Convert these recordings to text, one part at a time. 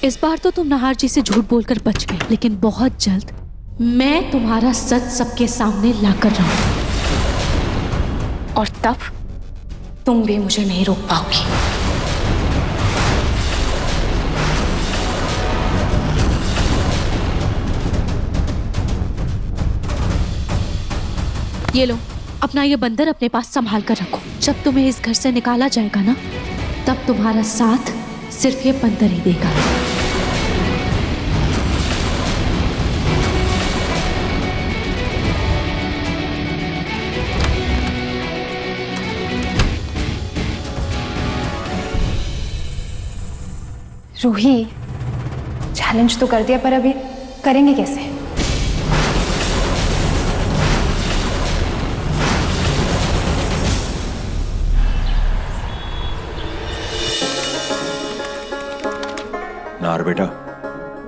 इस बार तो तुम नाहर जी से झूठ बोलकर बच गए, लेकिन बहुत जल्द मैं तुम्हारा सच सबके सामने लाकर रहूंगी और तब तुम भी मुझे नहीं रोक पाओगी। ये लो, अपना ये बंदर अपने पास संभाल कर रखो। जब तुम्हें इस घर से निकाला जाएगा ना, तब तुम्हारा साथ सिर्फ ये बंदर ही देगा। रूही, चैलेंज तो कर दिया, पर अभी करेंगे कैसे? नार बेटा,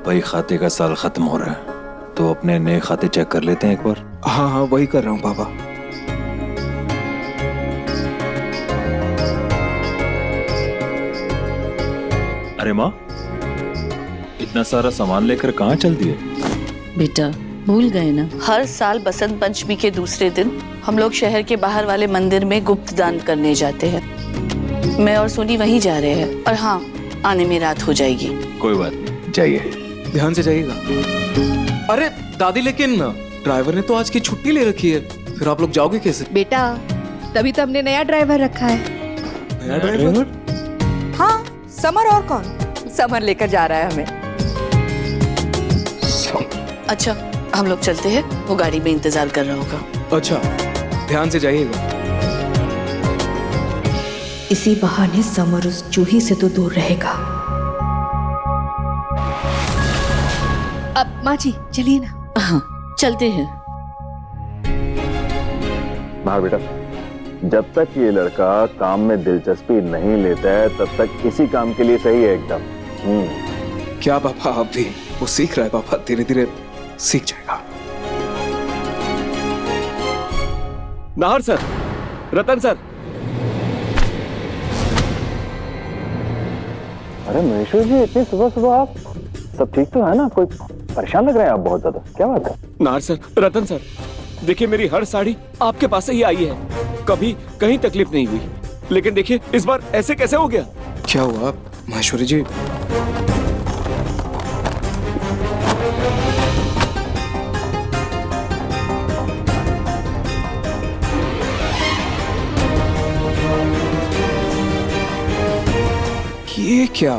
भाई खाते का साल खत्म हो रहा है, तो अपने नए खाते चेक कर लेते हैं एक बार। हाँ हाँ, वही कर रहा हूँ पापा। अरे माँ, इतना सारा सामान लेकर कहाँ चल दिए? बेटा भूल गए ना, हर साल बसंत पंचमी के दूसरे दिन हम लोग शहर के बाहर वाले मंदिर में गुप्त दान करने जाते हैं। मैं और सोनी वहीं जा रहे हैं, और हाँ, आने में रात हो जाएगी। कोई बात नहीं, जाइए। ध्यान से जाइएगा। अरे दादी, लेकिन ड्राइवर ने तो आज की छुट्टी ले रखी है, फिर आप लोग जाओगे कैसे? बेटा तभी तो हमने नया ड्राइवर रखा है। नया ड्राइवर? हाँ, समर। और कौन? समर लेकर जा रहा है हमें। अच्छा, हम लोग चलते हैं, वो गाड़ी में इंतजार कर रहा होगा। अच्छा, ध्यान से जाइएगा। इसी बहाने समर उस जूही से तो दूर रहेगा। अब माँ जी चलिए ना। हाँ, चलते हैं। नार बेटा, जब तक ये लड़का काम में दिलचस्पी नहीं लेता है, तब तक इसी काम के लिए सही है एकदम। क्या पापा, आप भी? वो सीख रहा है पापा, धीरे धीरे सीख जाएगा। नाहर सर, रतन सर। अरे महेश्वर जी, इतनी सुबह सुबह आप? सब ठीक तो है ना? कोई परेशान लग रहे हैं आप बहुत ज्यादा, क्या बात है? नाहर सर, रतन सर, देखिए मेरी हर साड़ी आपके पास से ही आई है, कभी कहीं तकलीफ नहीं हुई, लेकिन देखिए इस बार ऐसे कैसे हो गया? क्या हुआ महेश्वरी जी? ये क्या?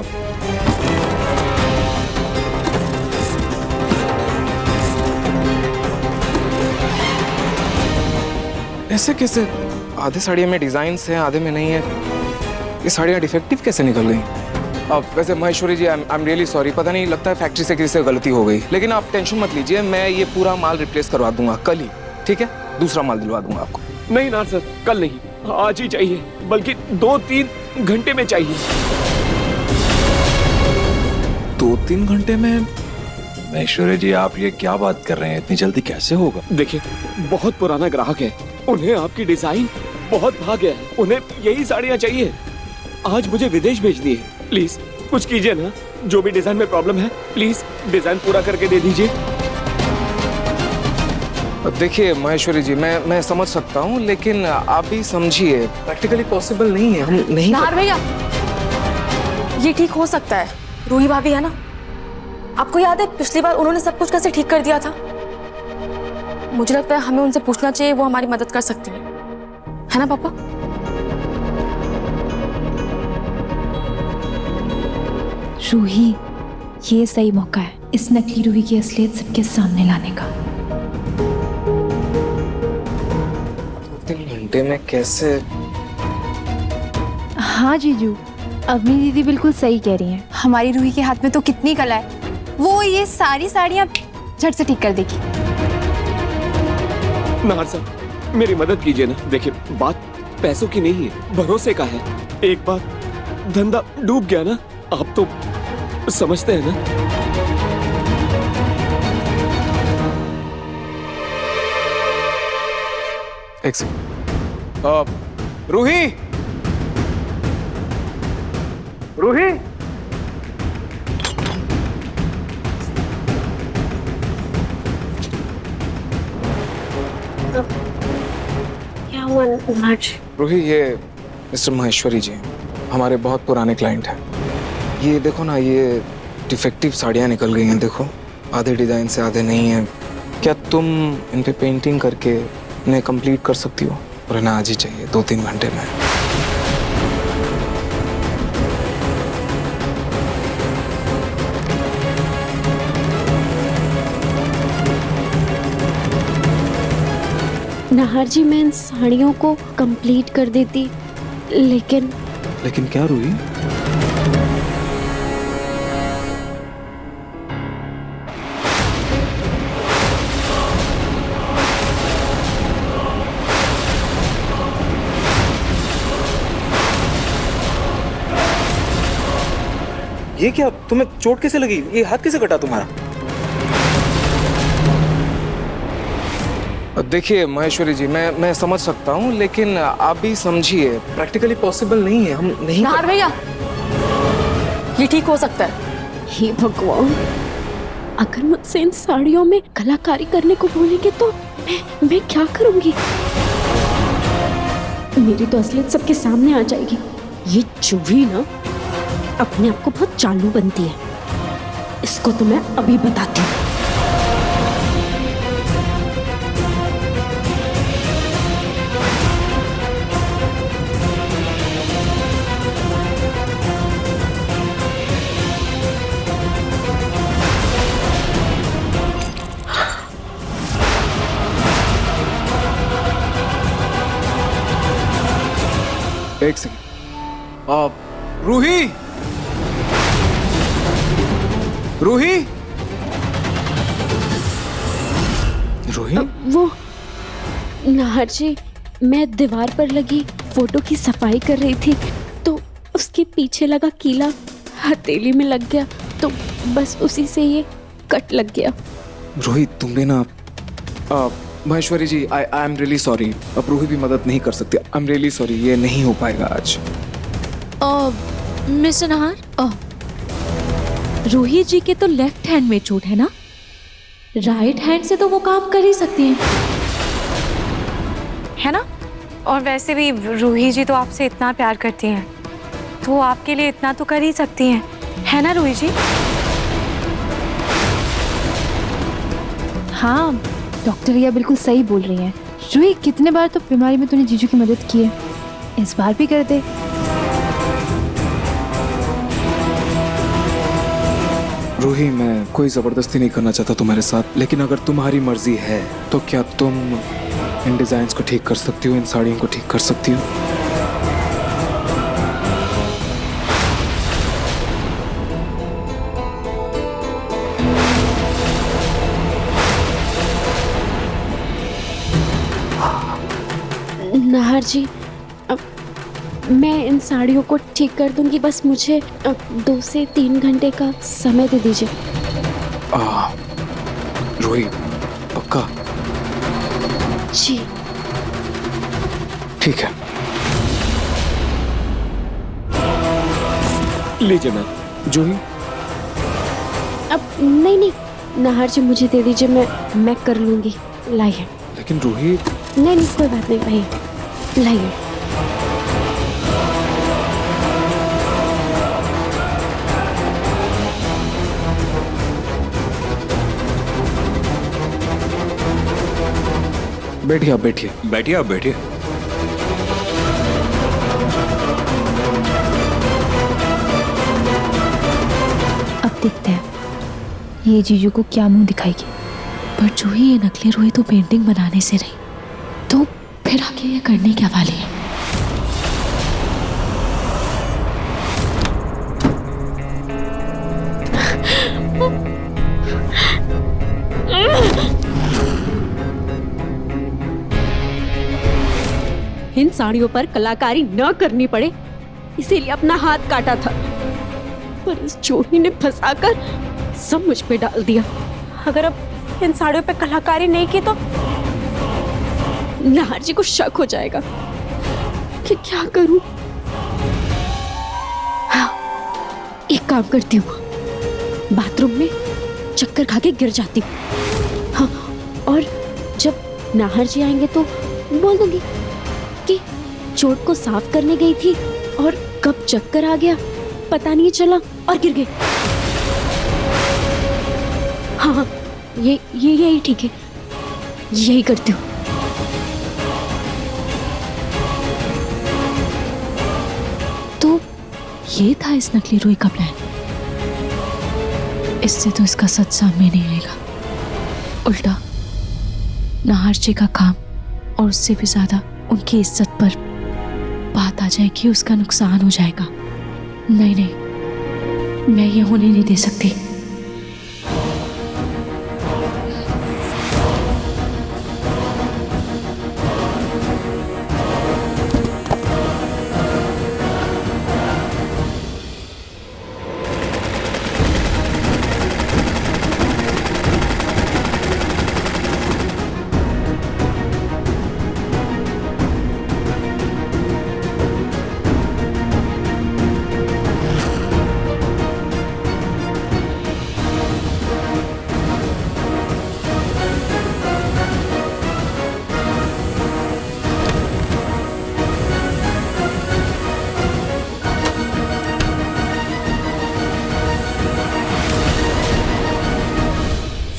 ऐसे कैसे? आधे साड़ियों में डिजाइन्स हैं, आधे में नहीं है। ये साड़ियाँ डिफेक्टिव कैसे निकल गई? अब वैसे महेश्वरी जी, आई एम रियली सॉरी, पता नहीं, लगता है फैक्ट्री से किसी से गलती हो गई, लेकिन आप टेंशन मत लीजिए, मैं ये पूरा माल रिप्लेस करवा दूंगा कल ही, ठीक है? दूसरा माल दिलवा दूंगा आपको। नहीं नाहर सर, कल नहीं, आज ही चाहिए, बल्कि 2-3 घंटे में चाहिए। 2-3 घंटे में? महेश्वरी जी, आप ये क्या बात कर रहे हैं? इतनी जल्दी कैसे होगा? देखिए, बहुत पुराना ग्राहक है, उन्हें आपकी डिजाइन बहुत भाग गया है, उन्हें यही साड़ियाँ चाहिए। आज मुझे विदेश भेजनी है, प्लीज कुछ कीजिए ना। जो भी डिजाइन में प्रॉब्लम है, प्लीज डिजाइन पूरा करके दे दीजिए। देखिए महेश्वरी जी, मैं समझ सकता हूँ, लेकिन आप भी समझिए, प्रैक्टिकली पॉसिबल नहीं है, हम नहीं। नाहर भैया, ये ठीक हो सकता है। रूही भाभी है ना, आपको याद है पिछली बार उन्होंने सब कुछ कैसे ठीक कर दिया था? मुझे लगता है हमें उनसे पूछना चाहिए, वो हमारी मदद कर सकती है ना पापा? रूही, ये सही मौका है इस नकली रूही की असलियत सबके सामने लाने का। 3 घंटे में कैसे? हाँ जीजू, अवनी दीदी बिल्कुल सही कह रही हैं। हमारी रूही के हाथ में तो कितनी कला है, वो ये सारी साड़ियाँ झट से ठीक कर देगी। नाहर सर, मेरी मदद कीजिए ना। देखिए, बात पैसों की नहीं है, भरोसे का है। एक बार धंधा डूब गया ना, आप तो समझते हैं ना। एक सेकंड। रूही, रूही, रूही, ये मिस्टर महेश्वरी जी हमारे बहुत पुराने क्लाइंट हैं। ये देखो ना, ये डिफेक्टिव साड़ियाँ निकल गई हैं, देखो आधे डिजाइन से आधे नहीं है। क्या तुम इन पे पेंटिंग करके इन्हें कंप्लीट कर सकती हो? और इन्हें आज ही चाहिए, 2-3 घंटे में। नाहर जी, मैं इन साड़ियों को कंप्लीट कर देती, लेकिन क्या रूही? ये क्या, तुम्हें चोट कैसे लगी? ये हाथ कैसे कटा तुम्हारा? देखिए महेश्वरी जी, मैं समझ सकता हूँ, लेकिन आप भी समझिए, प्रैक्टिकली पॉसिबल नहीं है। हम नहीं नाहर भैया, ये ठीक हो सकता है। हे भगवान, अगर मुझसे इन साड़ियों में कलाकारी करने को बोलेंगे तो मैं क्या करूंगी? मेरी तो असलियत सबके सामने आ जाएगी। ये जूही ना अपने आप को बहुत चालू बनती है, इसको तो मैं अभी बताती हूँ। एक सेकंड। रूही, रूही, रूही। वो नाहर जी, मैं दीवार पर लगी फोटो की सफाई कर रही थी, तो उसके पीछे लगा कीला हथेली में लग गया, तो बस उसी से ये कट लग गया। रूही, तुमने ना महेश्वरी जी, आई एम रियली सॉरी। अब रूही भी मदद नहीं कर सकती। आई एम रियली सॉरी, ये नहीं हो पाएगा आज। मिस्टर नाहर, रूही जी के तो लेफ्ट हैंड में चोट है ना, राइट हैंड से तो वो काम कर ही सकती हैं, है ना? और वैसे भी रूही जी तो आपसे इतना प्यार करती हैं, तो वो आपके लिए इतना तो कर ही सकती हैं, है ना रूही जी? हाँ, डॉक्टर रिया बिल्कुल सही बोल रही हैं। रूही, कितने बार तो बीमारी में तूने जीजू की मदद की है, इस बार भी कर दे। रूही, मैं कोई जबरदस्ती नहीं करना चाहता तुम्हारे साथ, लेकिन अगर तुम्हारी मर्जी है तो क्या तुम इन डिजाइन्स को ठीक कर सकती हो, इन साड़ियों को ठीक कर सकती हो? नाहर जी, अब मैं इन साड़ियों को ठीक कर दूंगी, बस मुझे 2 से 3 घंटे का समय दे दीजिए। रूही, पक्का? जी ठीक है। लीजिए मैम। जूही, अब नहीं, नाहर जी मुझे दे दीजिए, मैं कर लूंगी। लाइए। लेकिन रूही। नहीं, कोई बात नहीं भाई, लाइए। बैठिए, आप बैठिए। बैठिए, आप बैठिए। अब देखते हैं ये जीजू को क्या मुंह दिखाएगी। पर जो ही ये नकली रूही तो पेंटिंग बनाने से रही, तो फिर आगे ये करने क्या वाली है? इन साड़ियों पर कलाकारी न करनी पड़े, इसीलिए अपना हाथ काटा था, पर इस चोरी ने फंसाकर सब मुझ पे डाल दिया। अगर अब इन साड़ियों पे कलाकारी नहीं की तो नाहर जी को शक हो जाएगा कि क्या करूं। हाँ, एक काम करती हूँ, बाथरूम में चक्कर खा के गिर जाती हूँ। हाँ, और जब नाहर जी आएंगे तो बोल दूंगी कि चोट को साफ करने गई थी और कब चक्कर आ गया पता नहीं चला और गिर गए। हाँ, ये यही ठीक है, यही करती हूँ। तो ये था इस नकली रूही का प्लान। इससे तो इसका सच सामने नहीं आएगा, उल्टा नाहर जी का काम और उससे भी ज्यादा उनकी इज्जत पर बात आ जाएगी, उसका नुकसान हो जाएगा। नहीं नहीं, मैं ये होने नहीं दे सकती।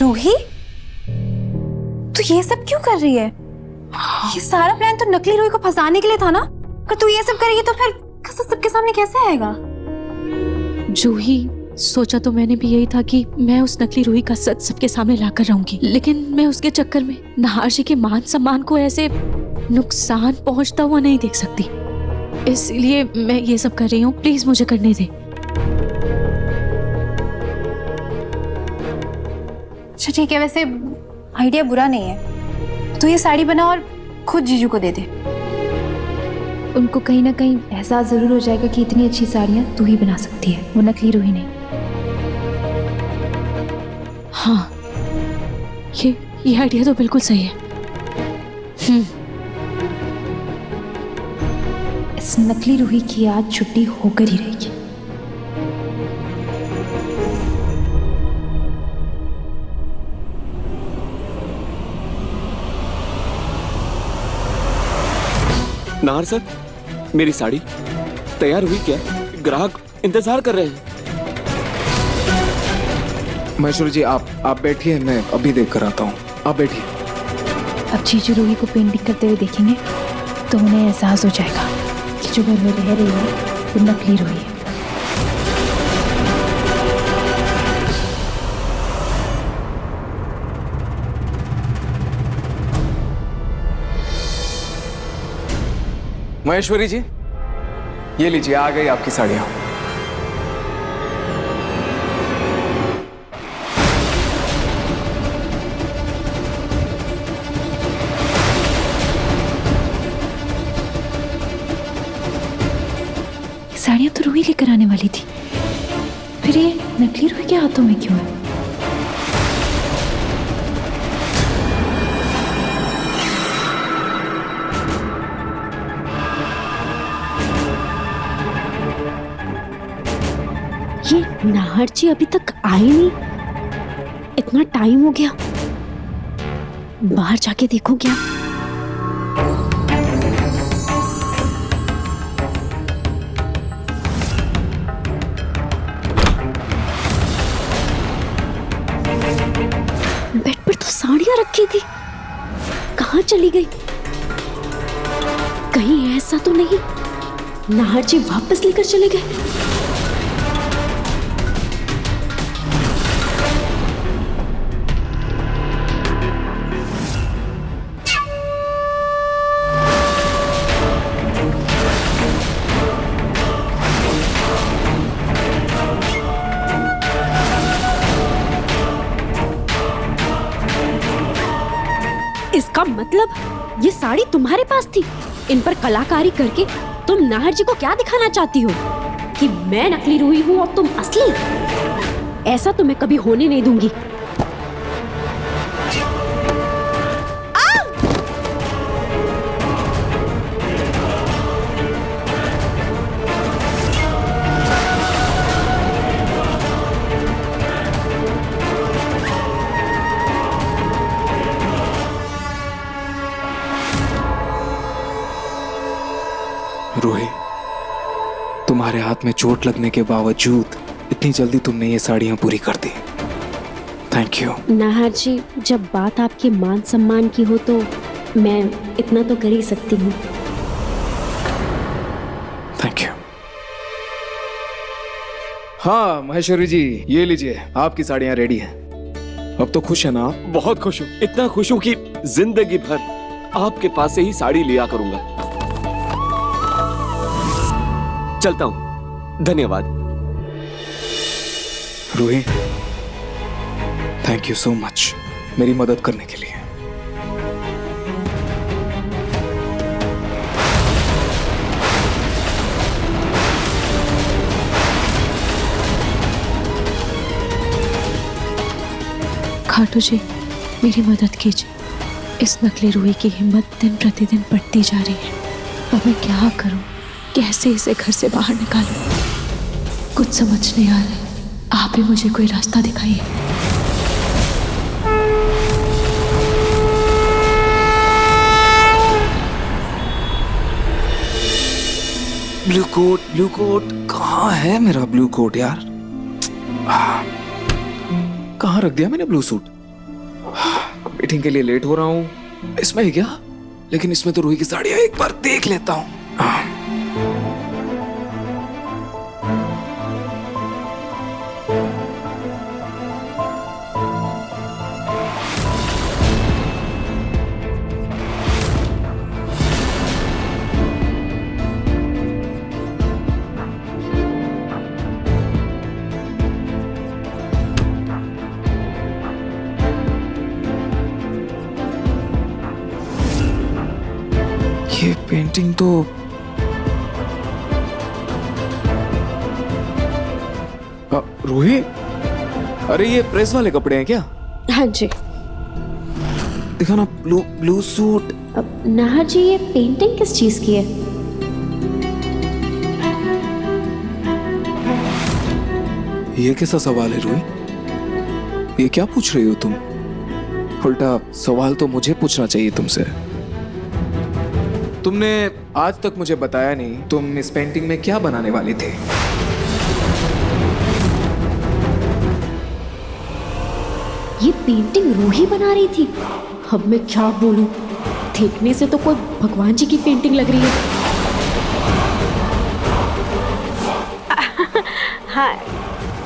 रूही, तू ये सब क्यों कर रही है? ये सारा प्लान तो नकली रूही को फंसाने के लिए था ना? अगर तू ये सब करेगी तो फिर सबके सामने कैसे आएगा? जूही, सोचा तो मैंने भी यही था कि मैं उस नकली रूही का सच सबके सामने लाकर रहूंगी, लेकिन मैं उसके चक्कर में नाहर जी के मान सम्मान को ऐसे नुकसान पहुंचता हुआ नहीं देख सकती। इसलिए मैं ये सब कर रही हूँ। प्लीज मुझे करने दे। अच्छा ठीक है, वैसे आइडिया बुरा नहीं है। तू ये साड़ी बना और खुद जीजू को दे दे। उनको कहीं ना कहीं एहसास जरूर हो जाएगा कि इतनी अच्छी साड़ियाँ तू ही बना सकती है, वो नकली रूही नहीं। हाँ, ये आइडिया तो बिल्कुल सही है। इस नकली रूही की आज छुट्टी होकर ही रहेगी। नाहर सर, मेरी साड़ी तैयार हुई क्या? ग्राहक इंतजार कर रहे हैं। महेश्वरी जी, आप बैठिए, मैं अभी देख कर आता हूँ। आप बैठिए। अब जीजू रूही को पेंटिंग करते हुए देखेंगे तो उन्हें एहसास हो जाएगा कि जो घर में रह रही है वो नकली रूही है। महेश्वरी जी, ये लीजिए, आ गई आपकी साड़ियाँ। साड़ियाँ तो रूही लेकर आने वाली थी, फिर ये नकली रूही के हाथों में क्यों है? ये नाहर जी अभी तक आए नहीं, इतना टाइम हो गया। बाहर जाके देखो क्या। बेड पर तो साड़ियां रखी थी, कहाँ चली गई? कहीं ऐसा तो नहीं नाहर जी वापस लेकर चले गए? इसका मतलब ये साड़ी तुम्हारे पास थी। इन पर कलाकारी करके तुम नाहर जी को क्या दिखाना चाहती हो कि मैं नकली रूही हूँ और तुम असली? ऐसा तो मैं कभी होने नहीं दूंगी। तुम्हारे हाथ में चोट लगने के बावजूद इतनी जल्दी तुमने ये साड़ियाँ पूरी कर दी। Thank you. नाहर जी, जब बात आपके मान सम्मान की हो तो मैं इतना तो कर ही सकती हूँ। Thank you. हाँ महेश्वरी जी, ये लीजिए, आपकी साड़ियाँ रेडी हैं। अब तो खुश है ना आप? बहुत खुश हूँ, इतना खुश हूँ कि जिंदगी भर आपके पास से ही साड़ी लिया करूंगा। चलता हूँ, धन्यवाद। Ruhi, thank you so much मेरी मदद करने के लिए। खाटू जी, मेरी मदद कीजिए। इस नकली रूही की हिम्मत दिन प्रतिदिन बढ़ती जा रही है। अब मैं क्या करूं? कैसे इसे घर से बाहर निकालूं? कुछ समझ नहीं आ रहा। आप ही मुझे कोई रास्ता दिखाइए। ब्लू कोट कहाँ है मेरा ब्लू कोट यार? कहाँ रख दिया मैंने ब्लू सूट? मीटिंग के लिए लेट हो रहा हूँ। इसमें ही क्या? लेकिन इसमें तो रूही की साड़ियाँ एक बार देख लेता हूँ। ये पेंटिंग तो रूही, अरे ये प्रेस वाले कपड़े हैं क्या? हाँ जी। दिखा ना, ब्लू सूट। अब नाहर जी, ये पेंटिंग किस चीज की है? ये कैसा सवाल है रूही? ये क्या पूछ रही हो तुम? उल्टा सवाल तो मुझे पूछना चाहिए तुमसे। तुमने आज तक मुझे बताया नहीं तुम इस पेंटिंग में क्या बनाने वाले थे। ये पेंटिंग रूही बना रही थी। अब मैं क्या बोलूं? देखने से तो कोई भगवान जी की पेंटिंग लग रही है। हाँ,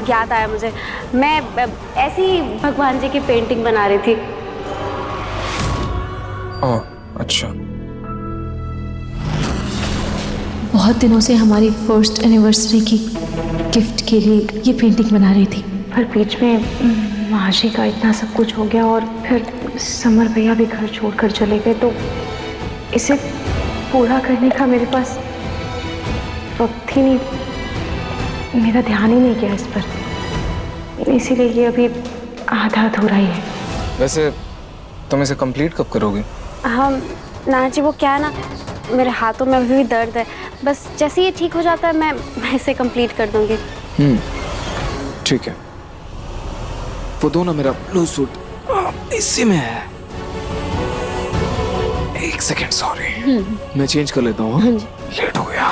याद आया मुझे। मैं ऐसी ही भगवान जी की पेंटिंग बना रही थी। ओह, अच्छा। बहुत दिनों से हमारी फर्स्ट एनिवर्सरी की गिफ्ट के लिए ये पेंटिंग बना रही थी, पर बीच में माशी का इतना सब कुछ हो गया और फिर समर भैया भी घर छोड़कर चले गए, तो इसे पूरा करने का मेरे पास वक्त ही नहीं, मेरा ध्यान ही नहीं गया इस पर, इसीलिए ये अभी आधा अधूरा ही है। वैसे तुम इसे कंप्लीट कब करोगी? हाँ नाना जी, वो क्या है ना, मेरे हाथों में अभी भी दर्द है। बस जैसे ये ठीक हो जाता है मैं इसे कंप्लीट कर दूंगी। ठीक है। वो दो ना मेरा ब्लू सूट इसी में है। एक सेकेंड, सॉरी, मैं चेंज कर लेता हूँ। लेट हो गया।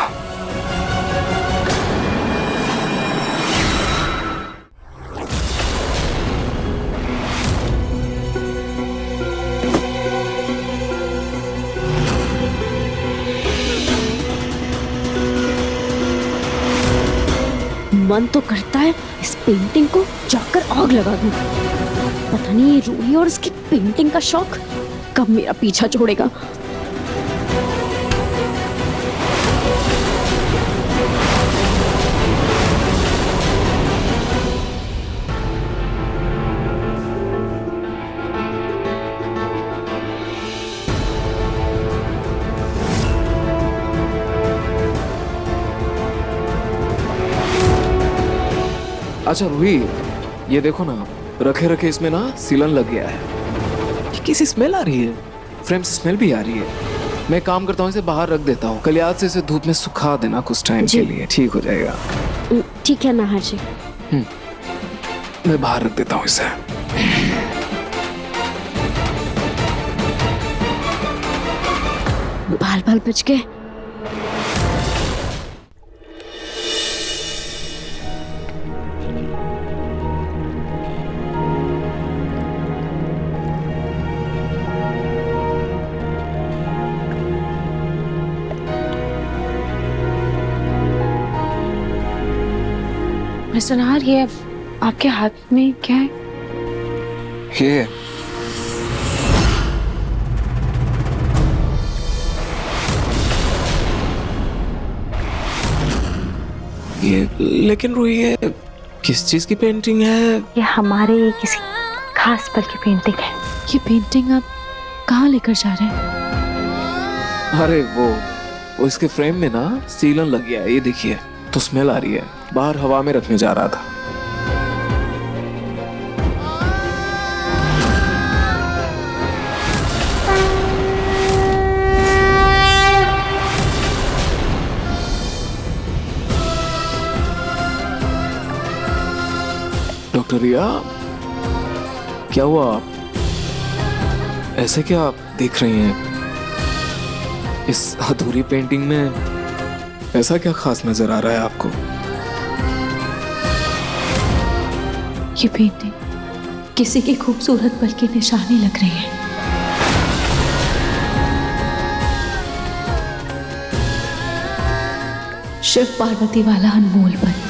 मन तो करता है इस पेंटिंग को जाकर आग लगा दूं। पता नहीं ये रूही और इसकी पेंटिंग का शौक कब मेरा पीछा छोड़ेगा। अच्छा रूही, ये देखो ना, रखे रखे इसमें ना सिलन लग गया है। ये कैसी स्मेल आ रही है? फ्रेम से स्मेल भी आ रही है। मैं काम करता हूँ, इसे बाहर रख देता हूँ। कल याद से इसे धूप में सुखा देना कुछ टाइम के लिए, ठीक हो जाएगा। ठीक है नाहर जी। मैं बाहर रख देता हूँ इसे। बाल बाल बच गए। मिस्टर नाहर, ये आपके हाथ में क्या है? ये लेकिन रूही, ये किस चीज की पेंटिंग है? ये हमारे किसी खास पल की पेंटिंग है। ये पेंटिंग आप कहाँ लेकर जा रहे हैं? अरे वो इसके फ्रेम में ना सीलन लग गया है, ये देखिए, तो स्मेल आ रही है। बाहर हवा में रखने जा रहा था। डॉक्टर रिया, क्या हुआ? ऐसे क्या आप देख रही हैं? इस अधूरी पेंटिंग में ऐसा क्या खास नजर आ रहा है आपको? ये पेंटिंग किसी की खूबसूरत पल की निशानी लग रही है। शिव पार्वती वाला अनमोल पल।